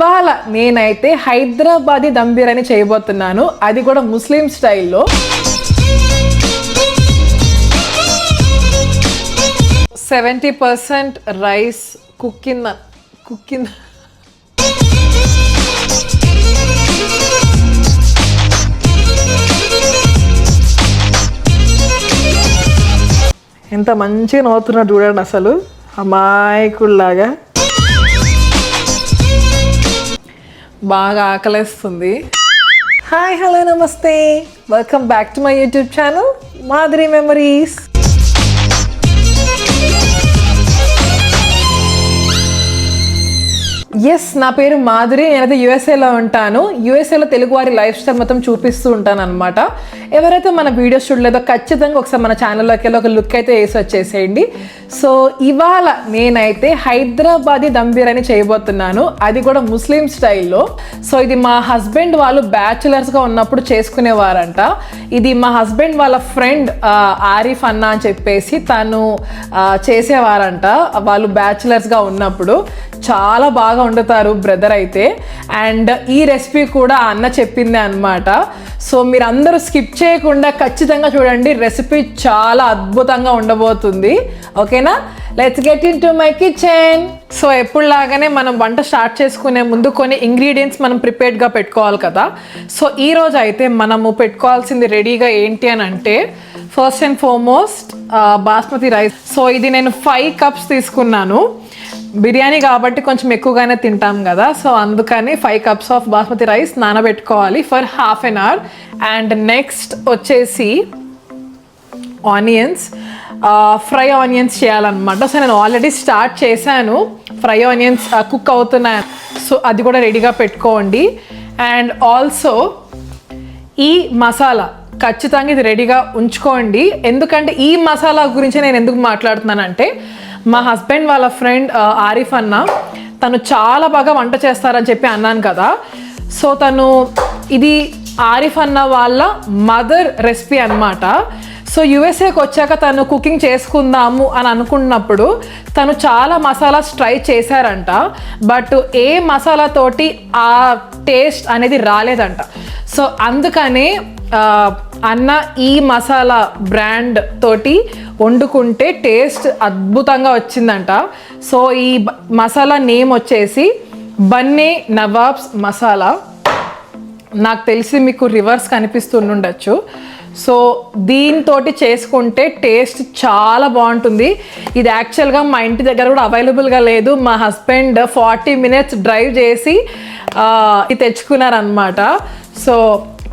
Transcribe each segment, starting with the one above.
ఇవాళ నేనైతే హైదరాబాదీ దమ్ బిర్యానీ చేయబోతున్నాను, అది కూడా ముస్లిం స్టైల్లో. 70% రైస్ కుక్కింగ్. ఎంత మంచిగా నవ్వుతున్నా చూడండి, అసలు అమాయకుల్లాగా. బాగా ఆకలేస్తుంది. హాయ్, హలో, నమస్తే, welcome back to my YouTube channel Madhuri memories. Yes, నా పేరు మాధురి. నేనైతే యూఎస్ఏలో ఉంటాను. యూఎస్ఏలో తెలుగు వారి లైఫ్ స్టైల్ మొత్తం చూపిస్తూ ఉంటాను అనమాట. ఎవరైతే మన వీడియోస్ చూడలేదో ఖచ్చితంగా ఒకసారి మన ఛానల్లోకి వెళ్ళి ఒక లుక్ అయితే వేసి వచ్చేసేయండి. సో ఇవాళ నేనైతే హైదరాబాదీ దమ్ బిర్యానీ చేయబోతున్నాను, అది కూడా ముస్లిం స్టైల్లో. సో ఇది మా హస్బెండ్ వాళ్ళు బ్యాచులర్స్గా ఉన్నప్పుడు చేసుకునేవారంట. ఇది మా హస్బెండ్ వాళ్ళ ఫ్రెండ్ ఆరిఫ్ అన్న అని చెప్పేసి తను చేసేవారంట వాళ్ళు బ్యాచులర్స్గా ఉన్నప్పుడు. చాలా బాగా వండుతారు బ్రదర్ అయితే. అండ్ ఈ రెసిపీ కూడా అన్న చెప్పిందే అనమాట. సో మీరు అందరూ స్కిప్ చేయకుండా ఖచ్చితంగా చూడండి, రెసిపీ చాలా అద్భుతంగా ఉండబోతుంది. ఓకేనా, let's get into my kitchen. So ఎప్పుడులాగానే మనం వంట స్టార్ట్ చేసుకునే ముందు కొన్ని ఇంగ్రీడియంట్స్ మనం ప్రిపేర్డ్గా పెట్టుకోవాలి కదా. సో ఈరోజు అయితే మనము పెట్టుకోవాల్సింది రెడీగా ఏంటి అని అంటే, first and foremost basmati rice. So ఇది నేను 5 cups తీసుకున్నాను. బిర్యానీ కాబట్టి కొంచెం ఎక్కువగానే తింటాం కదా, సో అందుకని 5 cups ఆఫ్ బాస్మతి రైస్ నానబెట్టుకోవాలి for half an hour. And next వచ్చేసి ఆనియన్స్, ఫ్రై ఆనియన్స్ చేయాలన్నమాట. సో నేను ఆల్రెడీ స్టార్ట్ చేశాను, ఫ్రై ఆనియన్స్ కుక్ అవుతున్నాయి. సో అది కూడా రెడీగా పెట్టుకోండి. అండ్ ఆల్సో ఈ మసాలా ఖచ్చితంగా ఇది రెడీగా ఉంచుకోండి. ఎందుకంటే ఈ మసాలా గురించి నేను ఎందుకు మాట్లాడుతున్నానంటే, మా హస్బెండ్ వాళ్ళ ఫ్రెండ్ ఆరిఫ్ అన్న తను చాలా బాగా వంట చేస్తారని చెప్పి అన్నాను కదా. సో తను ఇది ఆరిఫ్ అన్న వాళ్ళ మదర్ రెసిపీ అన్నమాట. సో యుఎస్ఏకి వచ్చాక తను కుకింగ్ చేసుకుందాము అని అనుకున్నప్పుడు తను చాలా మసాలాస్ ట్రై చేశారంట. బట్ ఏ మసాలాతోటి ఆ టేస్ట్ అనేది రాలేదంట. సో అందుకనే అన్న ఈ మసాలా బ్రాండ్ తోటి వండుకుంటే టేస్ట్ అద్భుతంగా వచ్చిందంట. సో ఈ మసాలా నేమ్ వచ్చేసి బన్నే నవాబ్స్ మసాలా. నాకు తెలిసి మీకు రివర్స్ కనిపిస్తుండొచ్చు. సో దీంతో చేసుకుంటే టేస్ట్ చాలా బాగుంటుంది. ఇది యాక్చువల్గా మా ఇంటి దగ్గర కూడా అవైలబుల్గా లేదు. మా హస్బెండ్ 40 minutes డ్రైవ్ చేసి ఇది తెచ్చుకున్నారనమాట. సో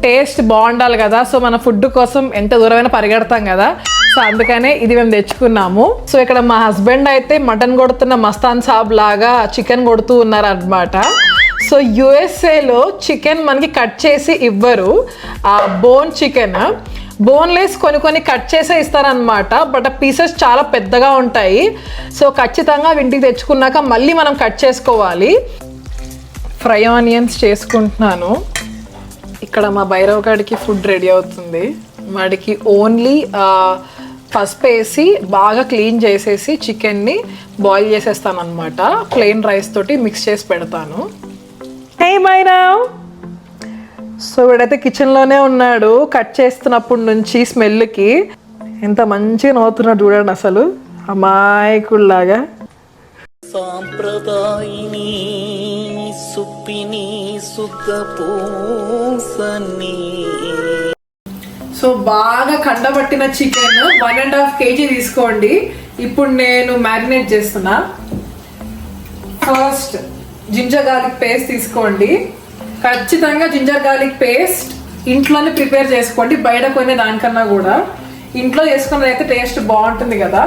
టేస్ట్ బాగుండాలి కదా, సో మన ఫుడ్ కోసం ఎంత దూరమైనా పరిగెడతాం కదా, సో అందుకనే ఇది మేము తెచ్చుకున్నాము. సో ఇక్కడ మా హస్బెండ్ అయితే మటన్ కొడుతున్న మస్తాన్ సాబ్ లాగా చికెన్ కొడుతూ ఉన్నారు అనమాట. సో యుఎస్ఏలో చికెన్ మనకి కట్ చేసి ఇవ్వరు, బోన్ చికెన్ బోన్లెస్ కొన్ని కట్ చేసే ఇస్తారనమాట. బట్ ఆ పీసెస్ చాలా పెద్దగా ఉంటాయి. సో ఖచ్చితంగా ఇంటికి తెచ్చుకున్నాక మళ్ళీ మనం కట్ చేసుకోవాలి. ఫ్రై ఆనియన్స్ చేసుకుంటున్నాను. ఇక్కడ మా భైరవ్ గాడికి ఫుడ్ రెడీ అవుతుంది. వాడికి ఓన్లీ పసుపు వేసి బాగా క్లీన్ చేసేసి చికెన్ని బాయిల్ చేసేస్తాను అనమాట. ప్లెయిన్ రైస్ తోటి మిక్స్ చేసి పెడతాను. హే భైరవ్. సో వీడైతే కిచెన్లోనే ఉన్నాడు. కట్ చేస్తున్నప్పటి నుంచి స్మెల్కి ఎంత మంచిగా నవ్వుతున్నాడు చూడండి, అసలు అమాయకుల్లాగా. సాంప్రదాయిని సుప్పిని సుఖపూసని. సో బాగా కండబట్టిన చికెన్ 1.5 kg తీసుకోండి. ఇప్పుడు నేను మ్యారినేట్ చేస్తున్నా. ఫస్ట్ జింజర్ గార్లిక్ పేస్ట్ తీసుకోండి. ఖచ్చితంగా జింజర్ గార్లిక్ పేస్ట్ ఇంట్లోనే ప్రిపేర్ చేసుకోండి, బయట కొనే దానికన్నా కూడా ఇంట్లో చేసుకున్నది అయితే టేస్ట్ బాగుంటుంది కదా.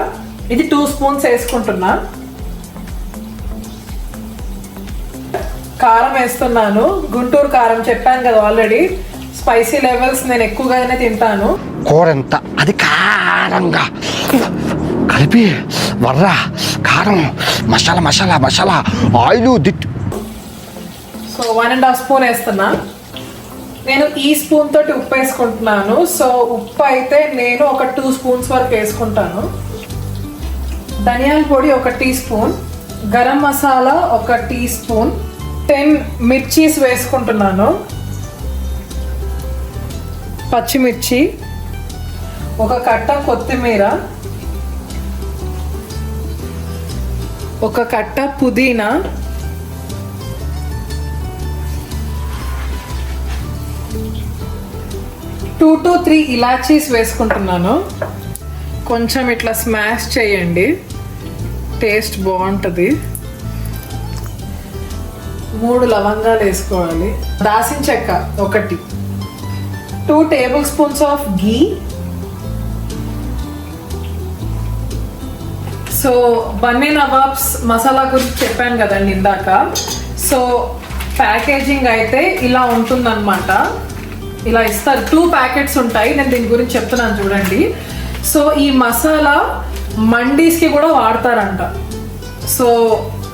ఇది 2 spoons వేసుకుంటున్నా. కారం వేస్తున్నాను, గుంటూరు కారం. చెప్పాను కదా ఆల్రెడీ, స్పైసీ లెవెల్స్ నేను ఎక్కువగానే తింటాను. కూరంతా అది కారంగా కలిపి వర్ర కారం మసాలా మసాలా మసాలా ఆయిల్ దిట్. సో 1.5 spoon వేస్తున్నా. నేను ఈ స్పూన్ తోటి ఉప్పు వేసుకుంటున్నాను. సో ఉప్పు అయితే నేను ఒక 2 spoons వరకు వేసుకుంటాను. ధనియాల పొడి 1 teaspoon, garam masala 1 teaspoon, 10 మిర్చీస్ వేసుకుంటున్నాను, పచ్చిమిర్చి, ఒక కట్ట కొత్తిమీర, ఒక కట్ట పుదీనా, టూ టు 3 ఇలాచీస్ వేసుకుంటున్నాను. కొంచెం ఇట్లా స్మాష్ చేయండి, టేస్ట్ బాగుంటుంది. 3 లవంగాలు వేసుకోవాలి, దాల్చిన చెక్క ఒకటి, 2 table spoons of ghee. So Bunny nawabs masala గురించి చెప్పాను కదండి ఇందాక. సో ప్యాకేజింగ్ అయితే ఇలా ఉంటుందన్నమాట, ఇలా ఇస్తారు. 2 ప్యాకెట్స్ ఉంటాయి, నేను దీని గురించి చెప్తున్నాను చూడండి. సో ఈ మసాలా మండీస్కి కూడా వాడతారంట. సో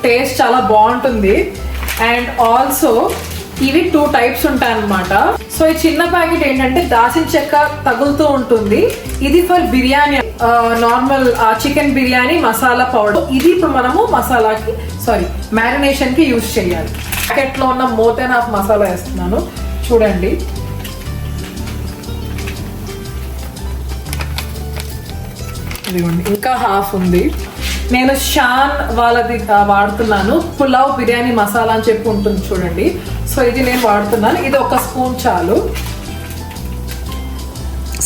టేస్ట్ చాలా బాగుంటుంది. అండ్ ఆల్సో ఇవి 2 టైప్స్ ఉంటాయి అన్నమాట. సో ఈ చిన్న ప్యాకెట్ ఏంటంటే దాల్చిన చెక్క తగులుతూ ఉంటుంది, ఇది for biryani, normal chicken biryani masala powder. ఇది ఇప్పుడు మనము మ్యారినేషన్ కి యూజ్ చేయాలి. ప్యాకెట్ లో ఉన్న మోర్ దెన్ హాఫ్ మసాలా వేస్తున్నాను చూడండి. ఇదిగోండి, ఇంకా హాఫ్ ఉంది. నేను షాన్ వాళ్ళది వాడుతున్నాను, పులావ్ బిర్యానీ మసాలా అని చెప్పి ఉంటుంది చూడండి. సో ఇది నేను వాడుతున్నాను, ఇది 1 స్పూన్ చాలు.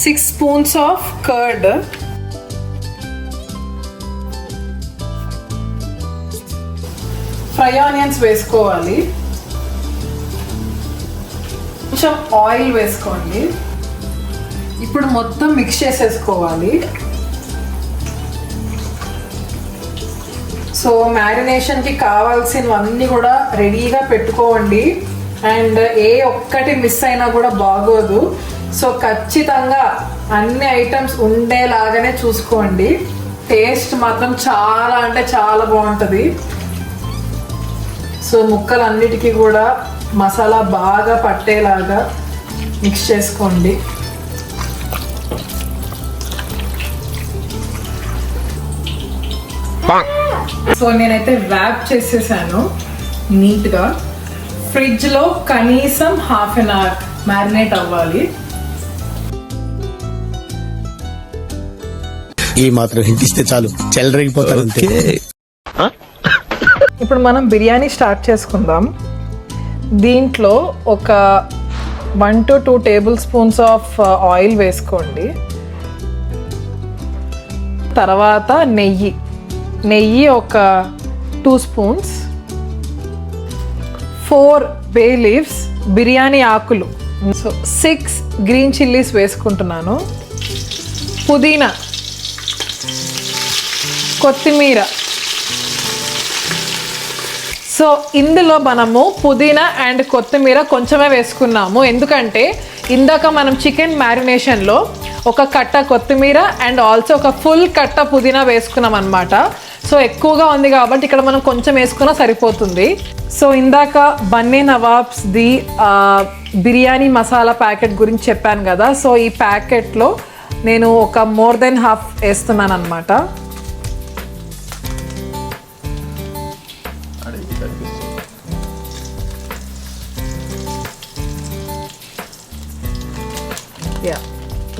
6 spoons of curd, fry onions వేసుకోవాలి, కొంచెం ఆయిల్ వేసుకోండి. ఇప్పుడు మొత్తం మిక్స్ చేసేసుకోవాలి. సో మ్యారినేషన్కి కావాల్సినవన్నీ కూడా రెడీగా పెట్టుకోండి. అండ్ ఏ ఒక్కటి మిస్ అయినా కూడా బాగోదు. సో ఖచ్చితంగా అన్ని ఐటమ్స్ ఉండేలాగానే చూసుకోండి. టేస్ట్ మాత్రం చాలా అంటే చాలా బాగుంటుంది. సో ముక్కలన్నిటికీ కూడా మసాలా బాగా పట్టేలాగా మిక్స్ చేసుకోండి. సో నేనైతే ర్యాప్ చేసేసాను నీట్గా. ఫ్రిడ్జ్లో కనీసం ½ an hour మ్యారినేట్ అవ్వాలి. ఈ మాత్రం హింట్ ఇస్తే చాలు చెలరేగిపోతారు అంతే. ఇప్పుడు మనం బిర్యానీ స్టార్ట్ చేసుకుందాం. దీంట్లో ఒక 1 to 2 table spoons of oil వేసుకోండి. తర్వాత నెయ్యి ఒక 2 స్పూన్స్, 4 బే లీవ్స్ బిర్యానీ ఆకులు, సో 6 గ్రీన్ చిల్లీస్ వేసుకుంటున్నాను, పుదీనా, కొత్తిమీర. సో ఇందులో మనము పుదీనా అండ్ కొత్తిమీర కొంచెమే వేసుకున్నాము, ఎందుకంటే ఇందాక మనం చికెన్ మ్యారినేషన్లో ఒక కట్ట కొత్తిమీర అండ్ ఆల్సో ఒక ఫుల్ కట్ట పుదీనా వేసుకున్నాం అనమాట. సో ఎక్కువగా ఉంది కాబట్టి ఇక్కడ మనం కొంచెం వేసుకున్నా సరిపోతుంది. సో ఇందాక బన్నీ నవాబ్స్ది బిర్యానీ మసాలా ప్యాకెట్ గురించి చెప్పాను కదా. సో ఈ ప్యాకెట్లో నేను ఒక మోర్ దెన్ హాఫ్ వేస్తున్నాను అనమాట.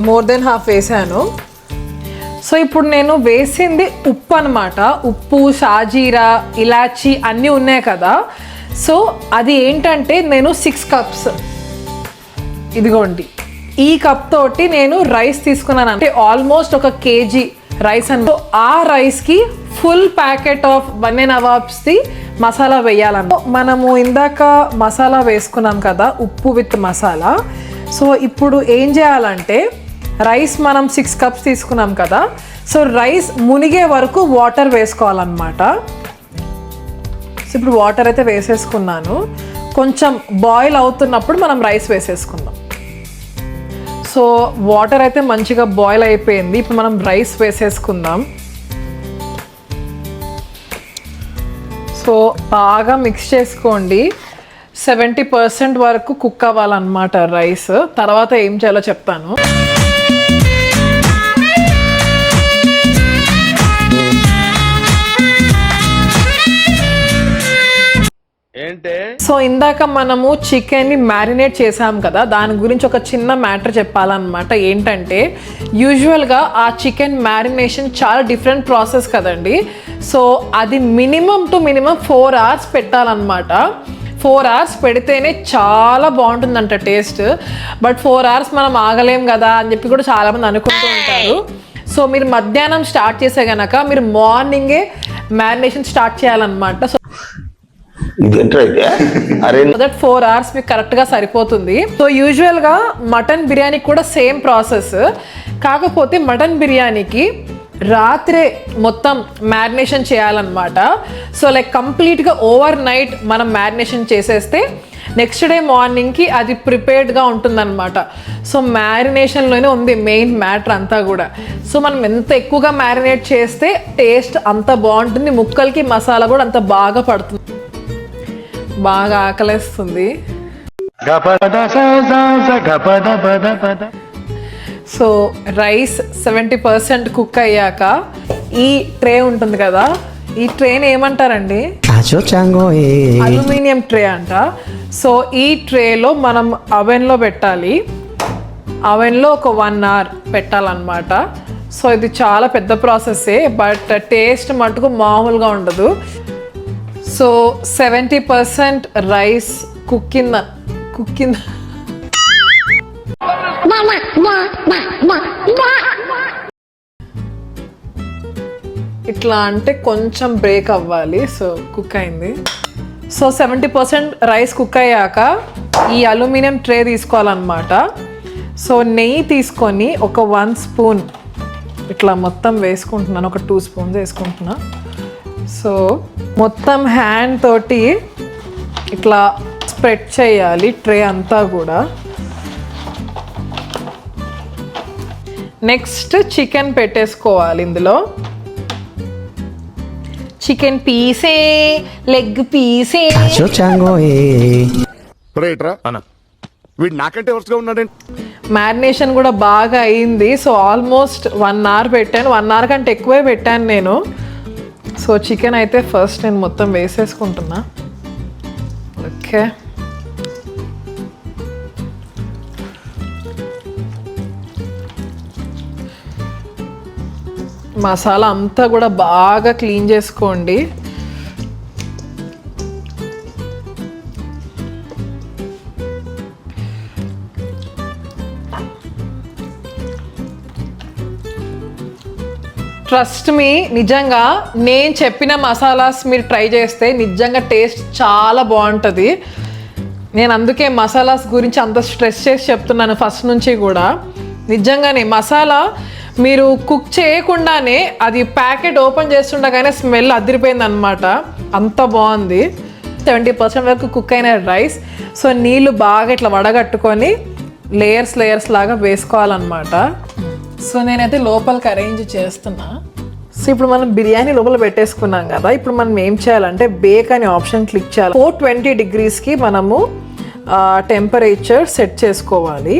మోర్ దెన్ హాఫ్ వేసాను. సో ఇప్పుడు నేను వేసింది ఉప్పు అనమాట. ఉప్పు, షాజీరా, ఇలాచీ అన్నీ ఉన్నాయి కదా. సో అది ఏంటంటే నేను 6 కప్స్, ఇదిగోండి ఈ కప్ తోటి నేను రైస్ తీసుకున్నాను, అంటే ఆల్మోస్ట్ 1 kg రైస్ అని. ఆ రైస్కి ఫుల్ ప్యాకెట్ ఆఫ్ బన్నీ నవాబ్స్ది మసాలా వేయాలన్న. మనము ఇందాక మసాలా వేసుకున్నాం కదా, ఉప్పు విత్ మసాలా. సో ఇప్పుడు ఏం చేయాలంటే రైస్ మనం 6 కప్స్ తీసుకున్నాం కదా. సో రైస్ మునిగే వరకు వాటర్ వేసుకోవాలన్నమాట. సో ఇప్పుడు వాటర్ అయితే వేసేసుకున్నాను. కొంచెం బాయిల్ అవుతున్నప్పుడు మనం రైస్ వేసేసుకుందాం. సో వాటర్ అయితే మంచిగా బాయిల్ అయిపోయింది. ఇప్పుడు మనం రైస్ వేసేసుకుందాం. సో బాగా మిక్స్ చేసుకోండి. 70% వరకు కుక్ అవ్వాలన్నమాట రైస్. తర్వాత ఏం చేయాలో చెప్తాను. సో సో ఇందాక మనము చికెన్ని మ్యారినేట్ చేసాం కదా, దాని గురించి ఒక చిన్న మ్యాటర్ చెప్పాలన్నమాట. ఏంటంటే యూజువల్గా ఆ చికెన్ మ్యారినేషన్ చాలా డిఫరెంట్ ప్రాసెస్ కదండి. సో అది మినిమం 4 hours పెట్టాలన్నమాట. 4 hours పెడితేనే చాలా బాగుంటుందంట టేస్ట్. బట్ 4 hours మనం ఆగలేం కదా అని చెప్పి కూడా చాలామంది అనుకుంటూ ఉంటారు. సో మీరు మధ్యాహ్నం స్టార్ట్ చేసే గనక మీరు మార్నింగే మ్యారినేషన్ స్టార్ట్ చేయాలన్నమాట. సో దట్ 4 hours మీకు కరెక్ట్గా సరిపోతుంది. సో యూజువల్గా మటన్ బిర్యానీకి కూడా సేమ్ ప్రాసెస్, కాకపోతే మటన్ బిర్యానీకి రాత్రే మొత్తం మ్యారినేషన్ చేయాలన్నమాట. సో లైక్ కంప్లీట్గా ఓవర్ నైట్ మనం మ్యారినేషన్ చేసేస్తే నెక్స్ట్ డే మార్నింగ్కి అది ప్రిపేర్డ్గా ఉంటుందన్నమాట. సో మ్యారినేషన్లోనే ఉంది మెయిన్ మ్యాటర్ అంతా కూడా. సో మనం ఎంత ఎక్కువగా మ్యారినేట్ చేస్తే టేస్ట్ అంత బాగుంటుంది, ముక్కలకి మసాలా కూడా అంత బాగా పడుతుంది. బాగా ఆకలేస్తుంది. సో రైస్ 70% కుక్ అయ్యాక ఈ ట్రే ఉంటుంది కదా, ఈ ట్రేని ఏమంటారండి? అల్యూమినియం ట్రే అంట. సో ఈ ట్రేలో మనం అవెన్లో పెట్టాలి. అవెన్లో ఒక 1 hour పెట్టాలన్నమాట. సో ఇది చాలా పెద్ద ప్రాసెస్సే, బట్ టేస్ట్ మటుకు మామూలుగా ఉండదు. సో 70% రైస్ కుక్కింద ఇట్లా అంటే కొంచెం బ్రేక్ అవ్వాలి. సో కుక్ అయింది. సో 70% రైస్ కుక్ అయ్యాక ఈ అల్యూమినియం ట్రే తీసుకోవాలన్నమాట. సో నెయ్యి తీసుకొని ఒక 1 spoon ఇట్లా మొత్తం వేసుకుంటున్నాను, ఒక 2 spoons వేసుకుంటున్నా. సో మొత్తం హ్యాండ్ తోటి ఇట్లా స్ప్రెడ్ చేయాలి ట్రే అంతా కూడా. నెక్స్ట్ చికెన్ పెట్టేసుకోవాలి. ఇందులో చికెన్ పీసే, లెగ్ పీసే. వీడు నాకంటే వరుసగా ఉన్నాడండి. మ్యారినేషన్ కూడా బాగా అయింది. సో ఆల్మోస్ట్ 1 hour పెట్టాను, 1 hour కంటే ఎక్కువే పెట్టాను నేను. సో చికెన్ అయితే ఫస్ట్ నేను మొత్తం వేసేసుకుంటున్నా. ఓకే, మసాలా అంతా కూడా బాగా క్లీన్ చేసుకోండి. ట్రస్ట్ మీ, నిజంగా నేను చెప్పిన మసాలాస్ మీరు ట్రై చేస్తే నిజంగా టేస్ట్ చాలా బాగుంటుంది. నేను అందుకే మసాలాస్ గురించి అంత స్ట్రెస్ చేసి చెప్తున్నాను ఫస్ట్ నుంచి కూడా. నిజంగానే మసాలా మీరు కుక్ చేయకుండానే అది ప్యాకెట్ ఓపెన్ చేస్తుండగానే స్మెల్ అదిరిపోయింది అనమాట, అంత బాగుంది. 70% వరకు కుక్ అయిన రైస్. సో నీళ్ళు బాగా ఇట్లా వడగట్టుకొని లేయర్స్ లాగా వేసుకోవాలన్నమాట. సో నేనైతే లోపలికి అరేంజ్ చేస్తున్నా. సో ఇప్పుడు మనం బిర్యానీ లోపల పెట్టేసుకున్నాం కదా, ఇప్పుడు మనం ఏం చేయాలంటే బేక్ అనే ఆప్షన్ క్లిక్ చేయాలి. 420 degreesకి మనము టెంపరేచర్ సెట్ చేసుకోవాలి.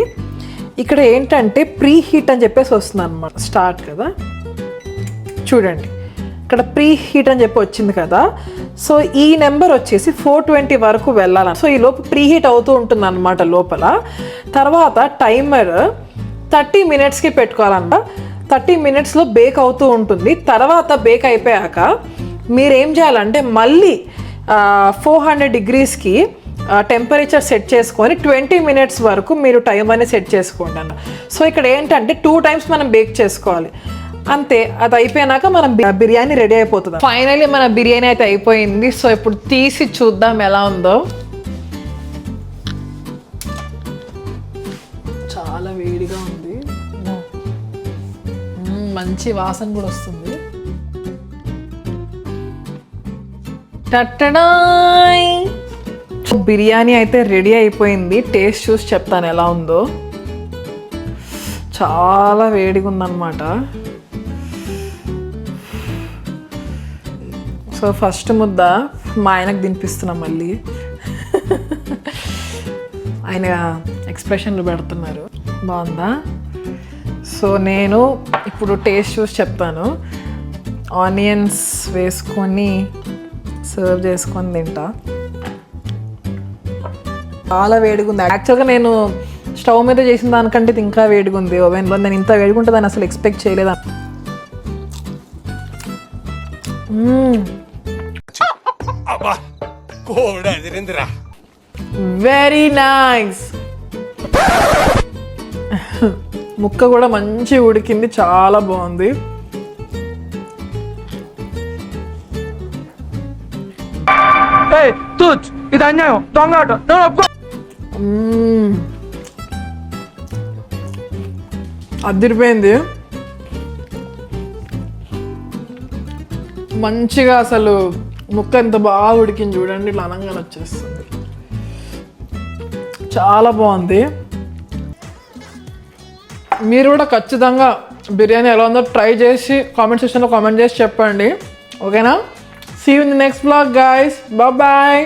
ఇక్కడ ఏంటంటే ప్రీ హీట్ అని చెప్పేసి వస్తుంది అనమాట. స్టార్ట్ కదా, చూడండి ఇక్కడ ప్రీ హీట్ అని చెప్పి వచ్చింది కదా. సో ఈ నెంబర్ వచ్చేసి 420 వరకు వెళ్ళాలి. సో ఈ లోపు ప్రీ హీట్ అవుతూ ఉంటుంది అనమాట లోపల. తర్వాత టైమర్ 30 minutesకి పెట్టుకోవాలన్నమాట. 30 minutesలో బేక్ అవుతూ ఉంటుంది. తర్వాత బేక్ అయిపోయాక మీరేం చేయాలంటే మళ్ళీ 400 degreesకి టెంపరేచర్ సెట్ చేసుకొని 20 minutes వరకు మీరు టైం అనేది సెట్ చేసుకోండి అన్న. సో ఇక్కడ ఏంటంటే 2 times మనం బేక్ చేసుకోవాలి అంతే. అది అయిపోయినాక మనం బిర్యానీ రెడీ అయిపోతుంది. ఫైనల్లీ మన బిర్యానీ అయితే అయిపోయింది. సో ఇప్పుడు తీసి చూద్దాం ఎలా ఉందో. చాలా వేడిగా ఉంది, మంచి వాసన కూడా వస్తుంది. టట్టడాయ్, బిర్యానీ అయితే రెడీ అయిపోయింది. టేస్ట్ చూసి చెప్తాను ఎలా ఉందో. చాలా వేడిగా ఉందన్నమాట. సో ఫస్ట్ ముద్ద మా ఆయనకు తినిపిస్తున్నాం. మళ్ళీ ఆయన ఎక్స్ప్రెషన్లు పెడుతున్నారు. బాగుందా? సో నేను ఇప్పుడు టేస్ట్ చూసి చెప్తాను. ఆనియన్స్ వేసుకొని సర్వ్ చేసుకొని తింటా. చాలా వేడిగా ఉంది. యాక్చువల్గా నేను స్టవ్ మీద చేసిన దానికంటే ఇది ఇంకా వేడిగా ఉంది ఓవెన్లో. నేను ఇంత వేడిగా ఉంటుందని అసలు ఎక్స్పెక్ట్ చేయలేదు. Very nice. ముక్క కూడా మంచి ఉడికింది, చాలా బాగుంది. ఇది అన్యాయం, దొంగ ఆట. అదిరిపోయింది మంచిగా. అసలు ముక్క ఎంత బాగా ఉడికింది చూడండి, ఇట్లా అనంగానే వచ్చేస్తుంది. చాలా బాగుంది. మీరు కూడా ఖచ్చితంగా బిర్యానీ ఎలా ఉందో ట్రై చేసి కామెంట్ సెక్షన్లో కామెంట్ చేసి చెప్పండి. ఓకేనా? See you in the next vlog guys. Bye.